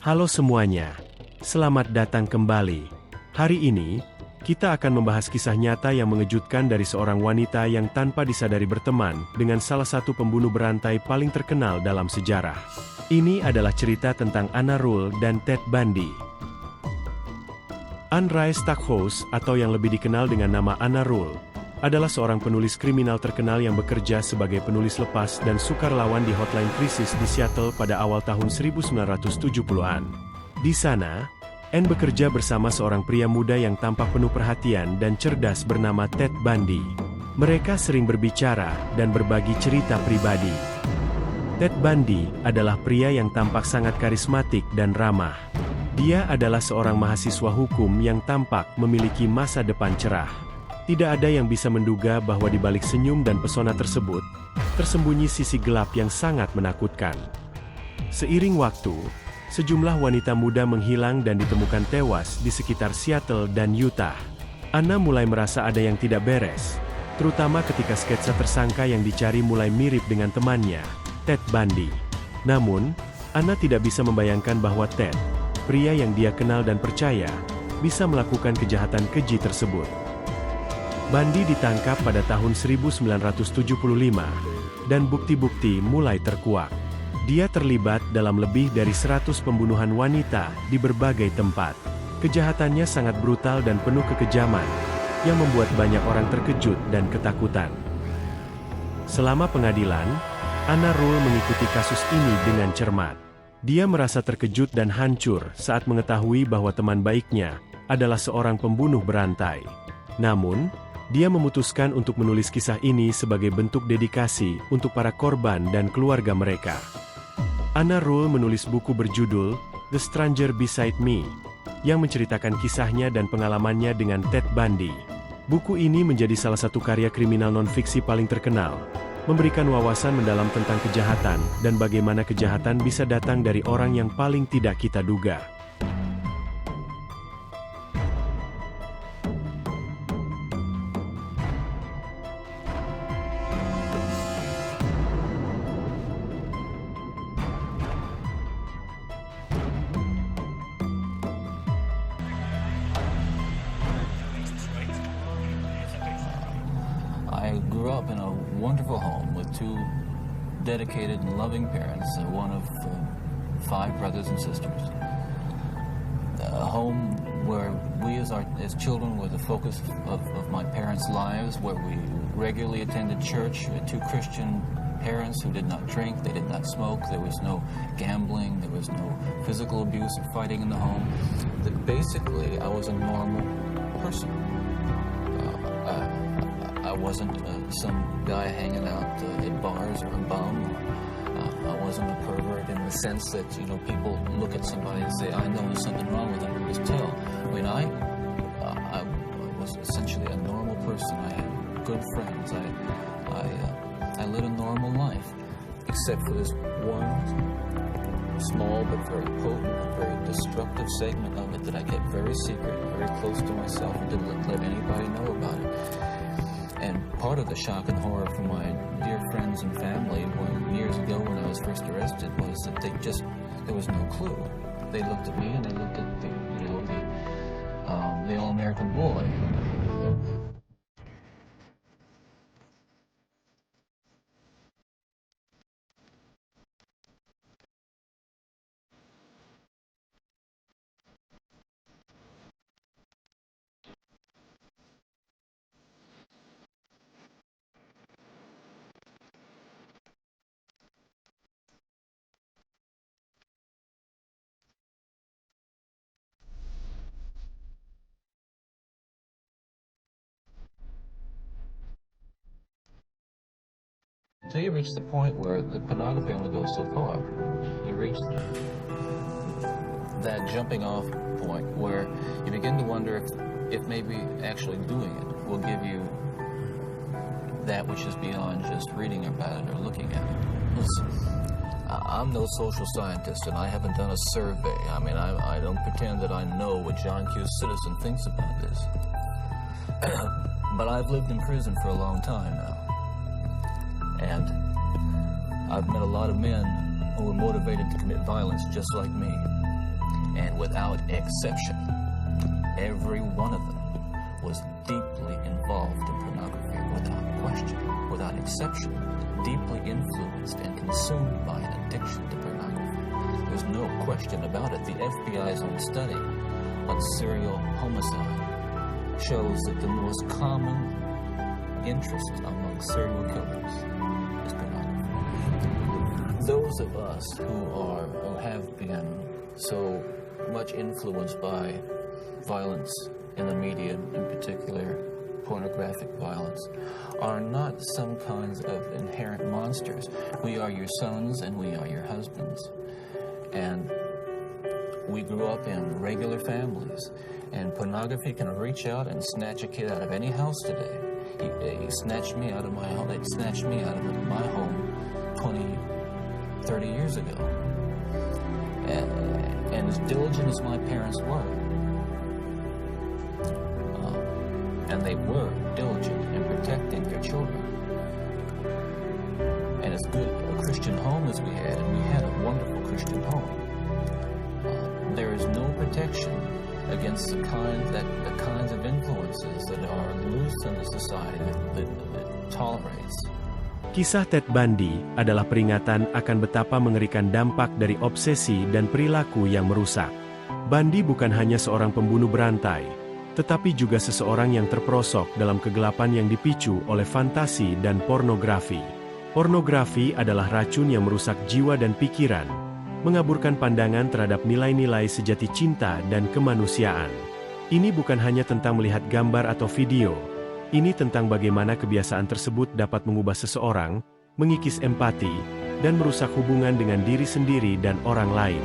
Halo semuanya, selamat datang kembali. Hari ini, kita akan membahas kisah nyata yang mengejutkan dari seorang wanita yang tanpa disadari berteman dengan salah satu pembunuh berantai paling terkenal dalam sejarah. Ini adalah cerita tentang Anna Rule dan Ted Bundy. Anne Rae Stackhouse, atau yang lebih dikenal dengan nama Anna Rule, adalah seorang penulis kriminal terkenal yang bekerja sebagai penulis lepas dan sukarelawan di Hotline Crisis di Seattle pada awal tahun 1970-an. Di sana, Anne bekerja bersama seorang pria muda yang tampak penuh perhatian dan cerdas bernama Ted Bundy. Mereka sering berbicara dan berbagi cerita pribadi. Ted Bundy adalah pria yang tampak sangat karismatik dan ramah. Dia adalah seorang mahasiswa hukum yang tampak memiliki masa depan cerah. Tidak ada yang bisa menduga bahwa di balik senyum dan pesona tersebut, tersembunyi sisi gelap yang sangat menakutkan. Seiring waktu, sejumlah wanita muda menghilang dan ditemukan tewas di sekitar Seattle dan Utah. Anna mulai merasa ada yang tidak beres, terutama ketika sketsa tersangka yang dicari mulai mirip dengan temannya, Ted Bundy. Namun, Anna tidak bisa membayangkan bahwa Ted, pria yang dia kenal dan percaya, bisa melakukan kejahatan keji tersebut. Bundy ditangkap pada tahun 1975, dan bukti-bukti mulai terkuak. Dia terlibat dalam lebih dari 100 pembunuhan wanita di berbagai tempat. Kejahatannya sangat brutal dan penuh kekejaman, yang membuat banyak orang terkejut dan ketakutan. Selama pengadilan, Anna Rule mengikuti kasus ini dengan cermat. Dia merasa terkejut dan hancur saat mengetahui bahwa teman baiknya adalah seorang pembunuh berantai. Namun, dia memutuskan untuk menulis kisah ini sebagai bentuk dedikasi untuk para korban dan keluarga mereka. Anna Rule menulis buku berjudul The Stranger Beside Me, yang menceritakan kisahnya dan pengalamannya dengan Ted Bundy. Buku ini menjadi salah satu karya kriminal non-fiksi paling terkenal, memberikan wawasan mendalam tentang kejahatan dan bagaimana kejahatan bisa datang dari orang yang paling tidak kita duga. I grew up in a wonderful home with two dedicated and loving parents, one of 5 brothers and sisters. A home where we as children were the focus of my parents' lives, where we regularly attended church. We had 2 Christian parents who did not drink, they did not smoke, there was no gambling, there was no physical abuse or fighting in the home. Basically, I was a normal person. I wasn't some guy hanging out at bars or a bum. I wasn't a pervert in the sense that, people look at somebody and say, I know there's something wrong with them, and just tell. I mean, I was essentially a normal person. I had good friends. I led a normal life, except for this one small but very potent, very destructive segment of it that I kept very secret, very close to myself, and didn't let anybody know about it. And part of the shock and horror for my dear friends and family years ago when I was first arrested was that there was no clue. They looked at me and they looked at the all-American boy. So you reach the point where the pornography only goes so far. You reach that jumping off point where you begin to wonder if maybe actually doing it will give you that which is beyond just reading about it or looking at it. Listen, I'm no social scientist and I haven't done a survey. I mean, I don't pretend that I know what John Q. Citizen thinks about this. But I've lived in prison for a long time now. And I've met a lot of men who were motivated to commit violence just like me. without exception, every one of them was deeply involved in pornography without question, without exception, deeply influenced and consumed by an addiction to pornography. There's no question about it. The FBI's own study on serial homicide shows that the most common interest among serial killers is pornography. Those of us who have been so much influenced by violence in the media, in particular pornographic violence, are not some kinds of inherent monsters. We are your sons and we are your husbands. And we grew up in regular families, and pornography can reach out and snatch a kid out of any house today. He snatched me out of my home. They snatched me out of my home 20, 30 years ago. And as diligent as my parents were, and they were diligent in protecting their children, and as good a Christian home as we had, and we had a wonderful Christian home, there is no protection against the kinds of influences that are loose in the society that tolerates. Kisah Ted Bundy adalah peringatan akan betapa mengerikan dampak dari obsesi dan perilaku yang merusak. Bundy bukan hanya seorang pembunuh berantai, tetapi juga seseorang yang terperosok dalam kegelapan yang dipicu oleh fantasi dan pornografi. Pornografi adalah racun yang merusak jiwa dan pikiran, mengaburkan pandangan terhadap nilai-nilai sejati cinta dan kemanusiaan. Ini bukan hanya tentang melihat gambar atau video, ini tentang bagaimana kebiasaan tersebut dapat mengubah seseorang, mengikis empati, dan merusak hubungan dengan diri sendiri dan orang lain.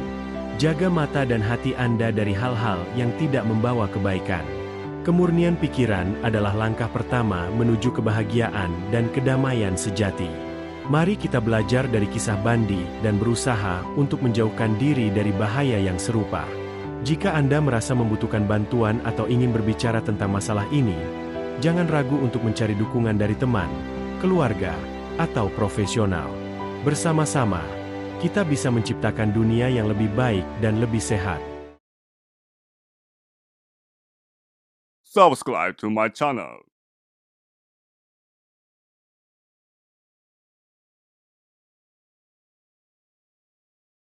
Jaga mata dan hati Anda dari hal-hal yang tidak membawa kebaikan. Kemurnian pikiran adalah langkah pertama menuju kebahagiaan dan kedamaian sejati. Mari kita belajar dari kisah Bundy dan berusaha untuk menjauhkan diri dari bahaya yang serupa. Jika Anda merasa membutuhkan bantuan atau ingin berbicara tentang masalah ini, jangan ragu untuk mencari dukungan dari teman, keluarga, atau profesional. Bersama-sama, kita bisa menciptakan dunia yang lebih baik dan lebih sehat. Subscribe to my channel.